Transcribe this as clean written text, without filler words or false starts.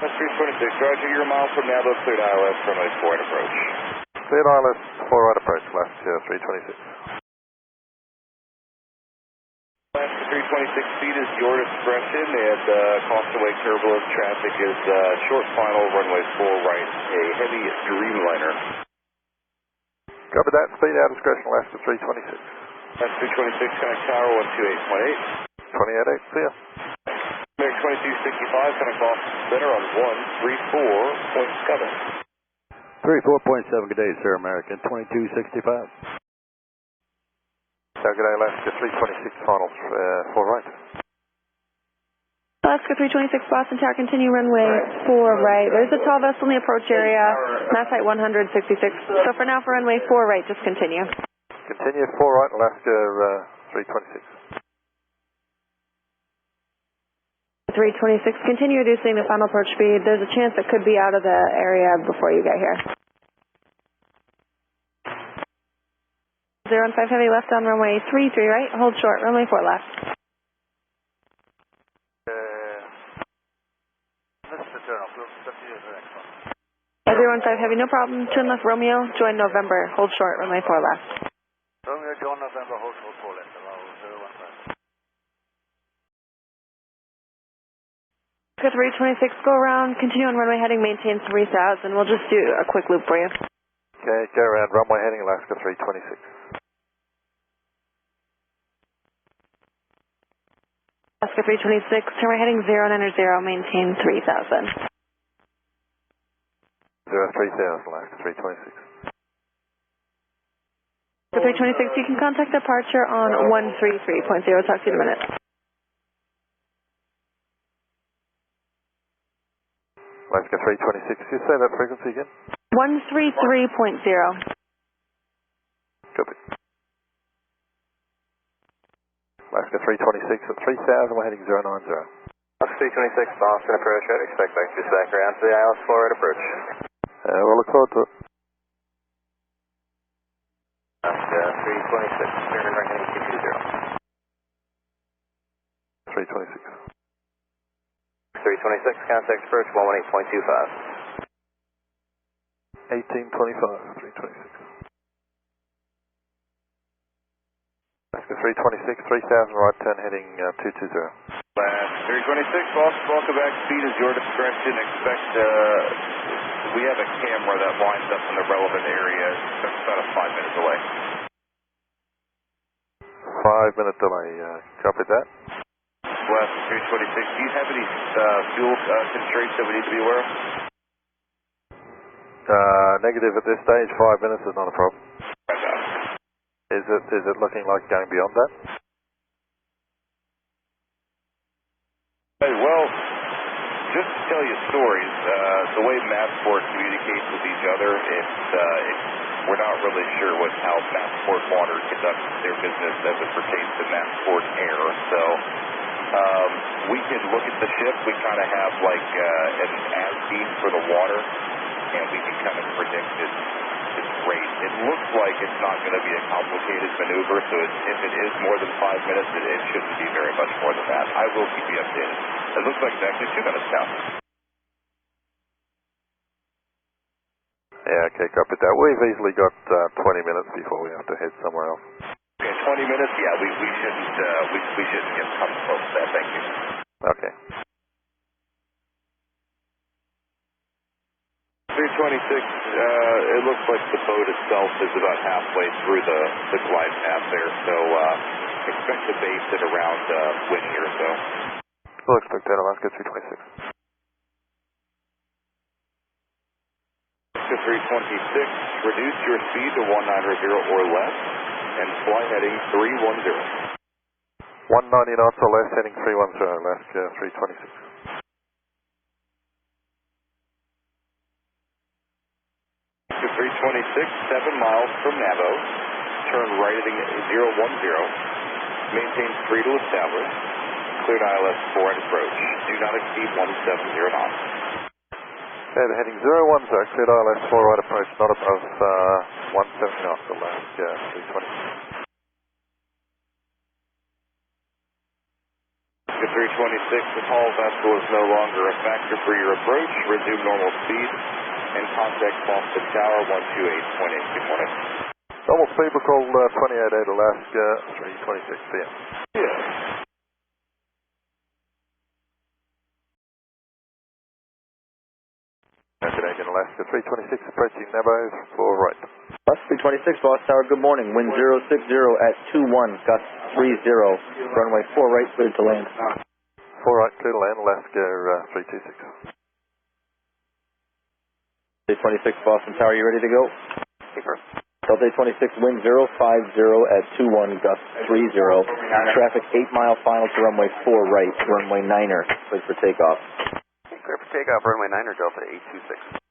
That's 326, roger, you're a mile from Nabo, cleared ILS, runway 4 at approach. Cleared ILS 4 right approach, last 326. Last 326 feet is your discretion, and crossway turbulence traffic is short final, runway 4 right, a heavy Dreamliner. Copy that, speed out discretion, last 326. That's 326, connect tower 128.8. 28.8, see ya. American 2265, connect off center on 134.7. 34.7, good day, sir, American 2265. Good day, Alaska 326, final 4 right. Alaska 326, Boston Tower, continue runway 4 right. There's a tall vessel in the approach area, mass height 166. So for now, for runway 4 right, just continue. Continue 4 right, Alaska 326. 326, continue reducing the final approach speed. There's a chance it could be out of the area before you get here. 015 heavy left on runway 33 right, hold short, runway 4 left. Mr. Turnoff, we'll step you to the next one. 015 heavy, no problem. Turn left Romeo, join November, hold short, runway 4 left. Romeo, John, November, hold short 4 left, 015. 326, go around, continue on runway heading, maintain 3000. We'll just do a quick loop for you. Okay, go around, runway heading, Alaska 326. Alaska 326, turn right heading 090, maintain 3000. 03000, Alaska 326. For 326, you can contact departure on 133.0. Talk to you in a minute. Alaska 326, you say that frequency again? 133.0. Copy. Alaska 326 at 3000, we're heading 090. Alaska 326, Boston approach, I'd expect back to back around to the ILS 4 at approach. We'll look forward to it. Alaska 326, turn right heading 220. 326. 326, contact approach 118.25. 1825, 326. Alaska 326, 3000, right turn heading 220. Last 326, Boston, welcome back, speed is your discretion, expect, we have a camera that lines up in the relevant area, it's about a 5-minute delay. 5-minute delay, copy that. West 326, do you have any fuel constraints that we need to be aware of? Negative at this stage, 5 minutes is not a problem. Fantastic. Is it looking like going beyond that? Hey, well, just to tell you stories, the way Massport communicates with each other, we're not really sure how Massport Water conducts their business as it pertains to Massport Air, so we can look at the ship, we kind of have like an as-seen for the water, and we can kind of predict its rate. It looks like it's not going to be a complicated maneuver, so if it is more than 5 minutes, it shouldn't be very much more than that. I will keep you updated. It looks like it's actually 2 minutes now. Yeah, okay, copy that. We've easily got 20 minutes before we have to head somewhere else. Okay, 20 minutes? Yeah, we shouldn't get come close to that. Thank you. Okay. 326, it looks like the boat itself is about halfway through the glide path there, so expect to base it around wind here, so. We'll expect that, Alaska 326. Alaska 326, reduce your speed to 190 or less, and fly heading 310. 190 knots or less, heading 310, Alaska 326. 326, 7 miles from Nabo, turn right heading 010, maintain 3 to establish, cleared ILS 4 at approach, do not exceed 170 knots. Okay, the heading 010, cleared ILS 4 right approach, not above 170 knots, Alaska 326. 326, the tall vessel is no longer a factor for your approach. Resume normal speed and contact Boston Tower 128.8. Good morning. Normal speed, we'll call 28.8 Alaska, 3:26 p.m. Yeah. Canadian Alaska, 3:26, approaching Nabo, 4 right. Bus 326, Boston Tower, good morning. Wind 060 at 21, gust 30. Runway 4 right, cleared to land. 4 right, clear to land, Alaska, 326. 326, Boston Tower, you ready to go? Keeper. Delta 26, wind 050 at 21, gust 30. Traffic 8 mile final to runway 4 right, runway 9er, cleared for takeoff. Clear for takeoff, runway 9er, Delta 826.